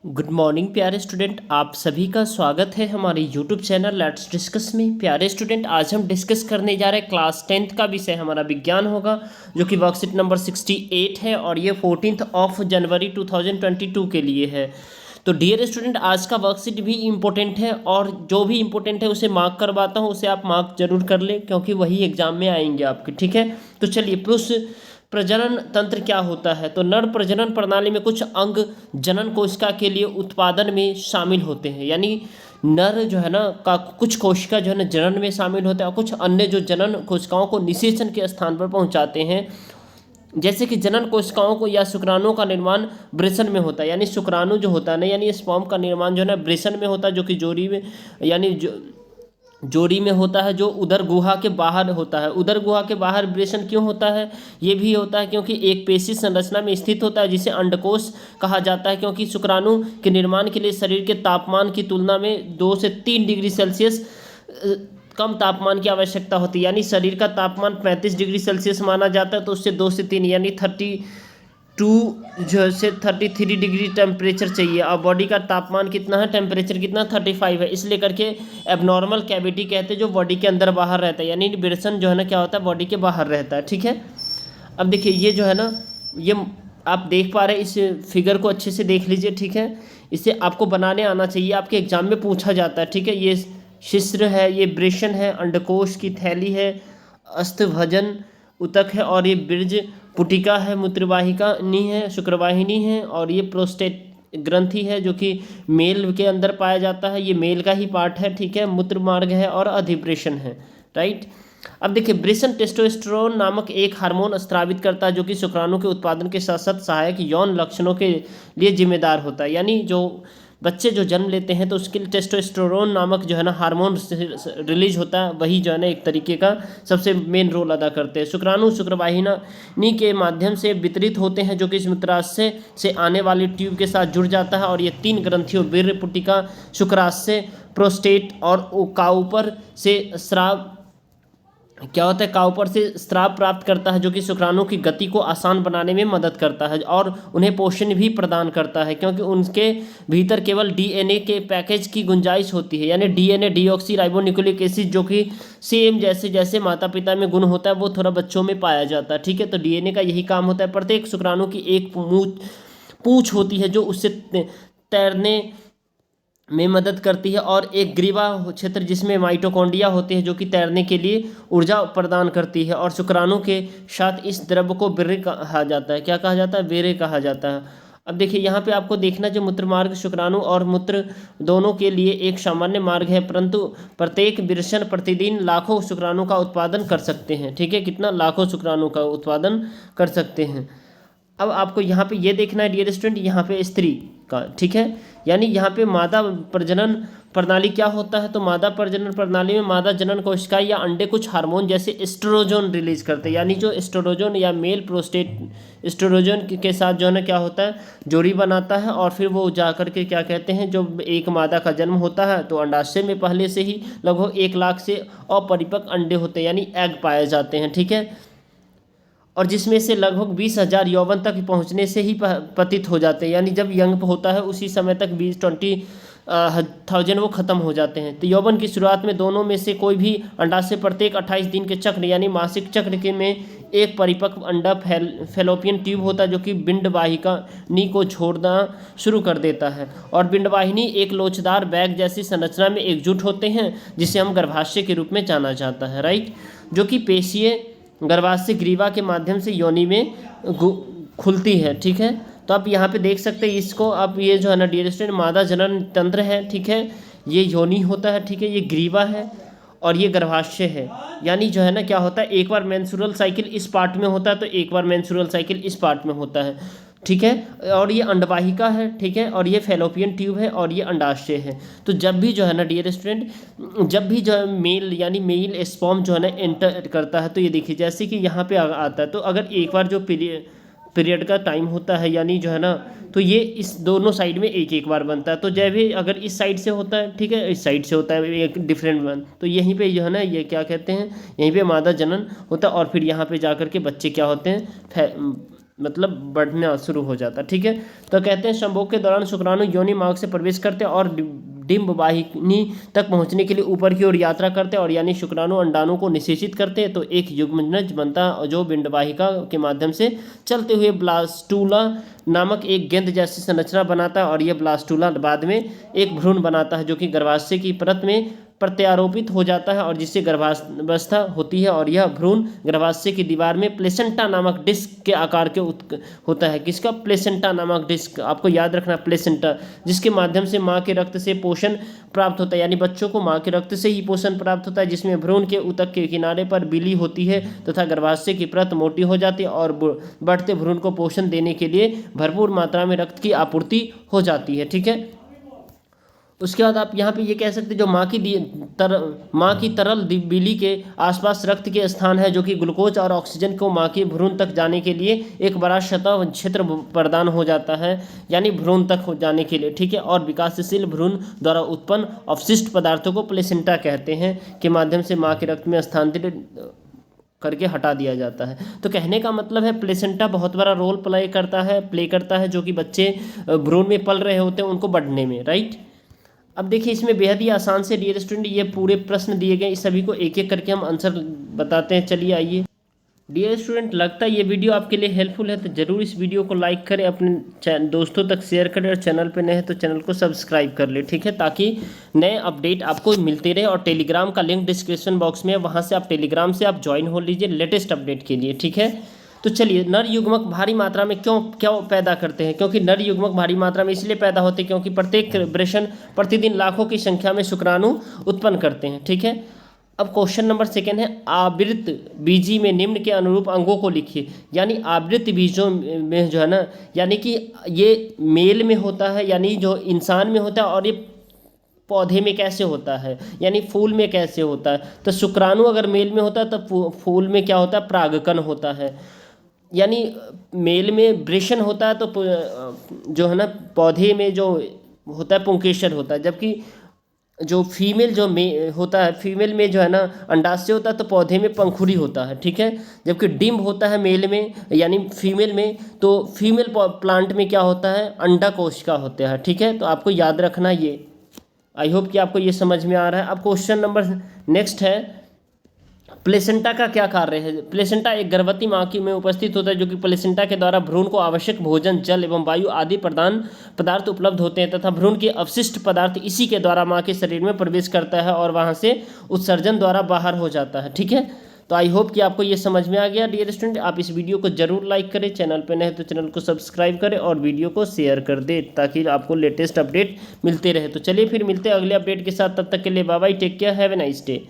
Good morning प्यारे student, आप सभी का स्वागत है हमारे यूट्यूब चैनल लेट्स डिस्कस में। प्यारे स्टूडेंट, आज हम डिस्कस करने जा रहे हैं क्लास 10th का विषय हमारा विज्ञान होगा, जो कि वर्कशीट नंबर 68 है और ये 14 जनवरी 2022 के लिए है। तो डियर स्टूडेंट, आज का वर्कशीट भी इम्पोर्टेंट है और जो भी इम्पोर्टेंट है उसे मार्क करवाता हूँ, उसे आप मार्क जरूर कर लें क्योंकि वही एग्जाम में आएंगे आपके। ठीक है, तो चलिए पुरुष प्रजनन तंत्र क्या होता है। तो नर प्रजनन प्रणाली में कुछ अंग जनन कोशिका के लिए उत्पादन में शामिल होते हैं, यानी नर जो है ना का कुछ कोशिका जो है ना जनन में शामिल होते हैं और कुछ अन्य जो जनन कोशिकाओं को निषेचन के स्थान पर पहुंचाते हैं। जैसे कि जनन कोशिकाओं को या शुक्राणुओं का निर्माण वृषण में होता है, यानी शुक्राणु जो होता है ना, यानी स्पर्म का निर्माण जो है ना वृषण में होता है, जो कि जोड़ी में यानी जोड़ी में होता है, जो उदर गुहा के बाहर होता है। उदर गुहा के बाहर वृषण क्यों होता है? ये भी होता है क्योंकि एक पेशी संरचना में स्थित होता है जिसे अंडकोश कहा जाता है, क्योंकि शुक्राणु के निर्माण के लिए शरीर के तापमान की तुलना में 2 से 3 डिग्री सेल्सियस कम तापमान की आवश्यकता होती है। यानी शरीर का तापमान 35 डिग्री सेल्सियस माना जाता है, तो उससे 2 से 3 यानी 32 जो से 33 डिग्री टेम्परेचर चाहिए। और बॉडी का तापमान कितना है, टेम्परेचर कितना 35 है, इसलिए करके एबनॉर्मल कैविटी कहते हैं जो बॉडी के अंदर बाहर रहता है, यानी वृषण जो है ना क्या होता है, बॉडी के बाहर रहता है। ठीक है, अब देखिए ये जो है ना, ये आप देख पा रहे हैं, इस फिगर को अच्छे से देख लीजिए। ठीक है, इसे आपको बनाने आना चाहिए, आपके एग्जाम में पूछा जाता है। ठीक है, ये शिश्र है, ये वृषण है, अंडकोश की थैली है, अस्थभजन उतक है, और ये बीज पुटिका है, मूत्रवाहिका नहीं है, शुक्रवाहिनी है, और ये प्रोस्टेट ग्रंथि है जो कि मेल के अंदर पाया जाता है, ये मेल का ही पार्ट है। ठीक है, मूत्र मार्ग है और अधिवृषण है। राइट, अब देखिए वृषण टेस्टोस्टेरोन नामक एक हार्मोन स्रावित करता है जो कि शुक्राणु के उत्पादन के साथ साथ सहायक यौन लक्षणों के लिए जिम्मेदार होता है। यानी जो बच्चे जो जन्म लेते हैं तो उसके लिए टेस्टोस्टेरोन नामक जो है ना हार्मोन रिलीज होता है, वही जो है ना एक तरीके का सबसे मेन रोल अदा करते हैं। शुक्राणु शुक्रवाहिनी के माध्यम से वितरित होते हैं जो कि मूत्राशय से आने वाली ट्यूब के साथ जुड़ जाता है, और ये 3 ग्रंथियों वीर्य पुटिका, शुक्राशय, प्रोस्टेट और काउपर से स्राव क्या होता है, काउपर से स्राव प्राप्त करता है जो कि शुक्राणु की गति को आसान बनाने में मदद करता है और उन्हें पोषण भी प्रदान करता है, क्योंकि उनके भीतर केवल डीएनए के पैकेज की गुंजाइश होती है। यानी डीएनए डीऑक्सी राइबोन्यूक्लिक एसिड जो कि सेम जैसे जैसे माता पिता में गुण होता है वो थोड़ा बच्चों में पाया जाता है। ठीक है, तो डीएनए का यही काम होता है। प्रत्येक शुक्राणु की एक पूंछ होती है जो उससे तैरने में मदद करती है, और एक ग्रीवा क्षेत्र जिसमें माइटोकॉन्ड्रिया होते हैं जो कि तैरने के लिए ऊर्जा प्रदान करती है। और शुक्राणु के साथ इस द्रव्य को वीर्य कहा जाता है। क्या कहा जाता है? वीर्य कहा जाता है। अब देखिए यहाँ पे आपको देखना, जो मूत्र मार्ग शुक्राणु और मूत्र दोनों के लिए एक सामान्य मार्ग है, परंतु प्रत्येक वृषण प्रतिदिन लाखों शुक्राणु का उत्पादन कर सकते हैं। ठीक है, कितना? लाखों शुक्राणु का उत्पादन कर सकते हैं। अब आपको यहाँ पे ये देखना है डियर स्टूडेंट, यहाँ पे स्त्री का। ठीक है, यानी यहाँ पे मादा प्रजनन प्रणाली क्या होता है, तो मादा प्रजनन प्रणाली में मादा जनन कोशिका या अंडे कुछ हार्मोन जैसे एस्ट्रोजन रिलीज करते हैं। यानी जो एस्ट्रोजन या मेल प्रोस्टेट एस्ट्रोजन के साथ जो है ना क्या होता है, जोड़ी बनाता है, और फिर वो जा करके क्या कहते हैं, जो एक मादा का जन्म होता है तो अंडाशय में पहले से ही लगभग 1 लाख से अपरिपक्व अंडे होते हैं, यानी एग पाए जाते हैं। ठीक है, और जिसमें से लगभग 20,000 यौवन तक पहुंचने से ही पतित हो जाते हैं, यानी जब यंग होता है उसी समय तक 20,000 वो खत्म हो जाते हैं। तो यौवन की शुरुआत में दोनों में से कोई भी अंडाशय प्रत्येक 28 दिन के चक्र यानी मासिक चक्र के में एक परिपक्व अंडा फैलोपियन ट्यूब होता है जो कि बिंड वाहिनी को छोड़ना शुरू कर देता है, और बिंड वाहिनी एक लोचदार बैग जैसी संरचना में एकजुट होते हैं जिसे हम गर्भाशय के रूप में जाना जाता है। राइट, जो कि पेशीय गर्भाशय ग्रीवा के माध्यम से योनि में खुलती है। ठीक है, तो आप यहाँ पे देख सकते हैं इसको। आप ये जो है ना डियर स्टूडेंट, मादा जनन तंत्र है। ठीक है, ये योनि होता है। ठीक है, ये ग्रीवा है और ये गर्भाशय है। यानी जो है ना क्या होता है, एक बार मेंस्ट्रुअल साइकिल इस पार्ट में होता है तो एक बार मेंस्ट्रुअल साइकिल इस पार्ट में होता है। ठीक है, और ये अंडवाहिका है। ठीक है, और ये फैलोपियन ट्यूब है और ये अंडाशय है। तो जब भी जो है ना डियर स्टूडेंट, जब भी जो है मेल यानी मेल स्पर्म जो है ना एंटर करता है, तो ये देखिए जैसे कि यहाँ पे आता है, तो अगर एक बार जो पीरियड का टाइम होता है, यानी जो है ना, तो ये इस दोनों साइड में एक एक बार बनता है। तो जब भी अगर इस साइड से होता है, ठीक है, इस साइड से होता है एक डिफरेंट वन, तो यहीं पे जो है ना ये क्या कहते हैं, यहीं पे मादा जनन होता है, और फिर यहाँ पे जा कर के बच्चे क्या होते हैं, मतलब बढ़ना शुरू हो जाता है। ठीक है, तो कहते हैं संभोग के दौरान शुक्राणु योनि मार्ग से प्रवेश करते हैं और डिंब वाहिनी तक पहुंचने के लिए ऊपर की ओर यात्रा करते हैं, और यानी शुक्राणु अंडाणु को निषेचित करते हैं, तो एक युग्मनज बनता है जो पिंडवाहिका के माध्यम से चलते हुए ब्लास्टूला नामक एक गेंद जैसी संरचना बनाता है, और यह ब्लास्टूला बाद में एक भ्रूण बनाता है जो कि गर्भाशय की परत में प्रत्यारोपित हो जाता है और जिससे गर्भावस्था होती है, और यह भ्रूण गर्भाशय की दीवार में प्लेसेंटा नामक डिस्क के आकार के होता है। किसका? प्लेसेंटा नामक डिस्क, आपको याद रखना प्लेसेंटा, जिसके माध्यम से माँ के रक्त से पोषण प्राप्त होता है, यानी बच्चों को माँ के रक्त से ही पोषण प्राप्त होता है, जिसमें भ्रूण के ऊतक के किनारे पर बिली होती है तथा गर्भाशय की परत मोटी हो जाती है और बढ़ते भ्रूण को पोषण देने के लिए भरपूर मात्रा में रक्त की आपूर्ति हो जाती है। ठीक है, उसके बाद आप यहाँ पे ये कह सकते हैं जो माँ की तरल बिली के आसपास रक्त के स्थान है जो कि ग्लूकोज और ऑक्सीजन को माँ के भ्रूण तक जाने के लिए एक बड़ा सतह क्षेत्र प्रदान हो जाता है, यानी भ्रूण तक हो जाने के लिए। ठीक है, और विकासशील भ्रूण द्वारा उत्पन्न अवशिष्ट पदार्थों को प्लेसेंटा कहते हैं के माध्यम से माँ के रक्त में स्थानांतरित करके हटा दिया जाता है। तो कहने का मतलब है प्लेसेंटा बहुत बड़ा रोल प्ले करता है जो कि बच्चे भ्रूण में पल रहे होते हैं उनको बढ़ने में, राइट। अब देखिए इसमें बेहद ही आसान से डियर स्टूडेंट ये पूरे प्रश्न दिए गए, इस सभी को एक एक करके हम आंसर बताते हैं। चलिए आइए डियर स्टूडेंट, लगता है ये वीडियो आपके लिए हेल्पफुल है तो ज़रूर इस वीडियो को लाइक करें, अपने दोस्तों तक शेयर करें, और चैनल पे नए हैं तो चैनल को सब्सक्राइब कर ले। ठीक है, ताकि नए अपडेट आपको मिलते रहे, और टेलीग्राम का लिंक डिस्क्रिप्शन बॉक्स में है, वहाँ से आप टेलीग्राम से आप ज्वाइन हो लीजिए लेटेस्ट अपडेट के लिए। ठीक है, तो चलिए नर युग्मक भारी मात्रा में क्यों पैदा करते हैं? क्योंकि नर युग्मक भारी मात्रा में इसलिए पैदा होते हैं क्योंकि प्रत्येक वृषण प्रतिदिन लाखों की संख्या में शुक्राणु उत्पन्न करते हैं। ठीक है, अब क्वेश्चन नंबर सेकेंड है आवृत बीजी में निम्न के अनुरूप अंगों को लिखिए। यानी आवृत बीजों में जो है ना, यानी कि ये मेल में होता है, यानी जो इंसान में होता है, और ये पौधे में कैसे होता है, यानी फूल में कैसे होता है। तो शुक्राणु अगर मेल में होता है तो फूल में क्या होता है? परागकण होता है। यानी मेल में वृषण होता है तो जो है ना पौधे में जो होता है पुंकेसर होता है, जबकि जो फीमेल होता है, फीमेल में जो है ना अंडाशय होता है तो पौधे में पंखुड़ी होता है। ठीक है, जबकि डिंब होता है मेल में यानी फीमेल में, तो फीमेल प्लांट में क्या होता है? अंडा कोशिका होता है। ठीक है, तो आपको याद रखना ये। आई होप कि आपको ये समझ में आ रहा है। अब क्वेश्चन नंबर नेक्स्ट है प्लेसेंटा का क्या कार्य है? प्लेसेंटा एक गर्भवती माँ की में उपस्थित होता है जो कि प्लेसेंटा के द्वारा भ्रूण को आवश्यक भोजन, जल एवं वायु आदि प्रदान पदार्थ उपलब्ध होते हैं तथा भ्रूण के अवशिष्ट पदार्थ इसी के द्वारा माँ के शरीर में प्रवेश करता है और वहाँ से उत्सर्जन द्वारा बाहर हो जाता है। ठीक है, तो आई होप कि आपको ये समझ में आ गया डियर स्टूडेंट। आप इस वीडियो को जरूर लाइक करें, चैनल पर नए तो चैनल को सब्सक्राइब करें और वीडियो को शेयर कर दें ताकि आपको लेटेस्ट अपडेट मिलते रहे। तो चलिए फिर मिलते हैं अगले अपडेट के साथ, तब तक के लिए bye bye, take care, have a nice day.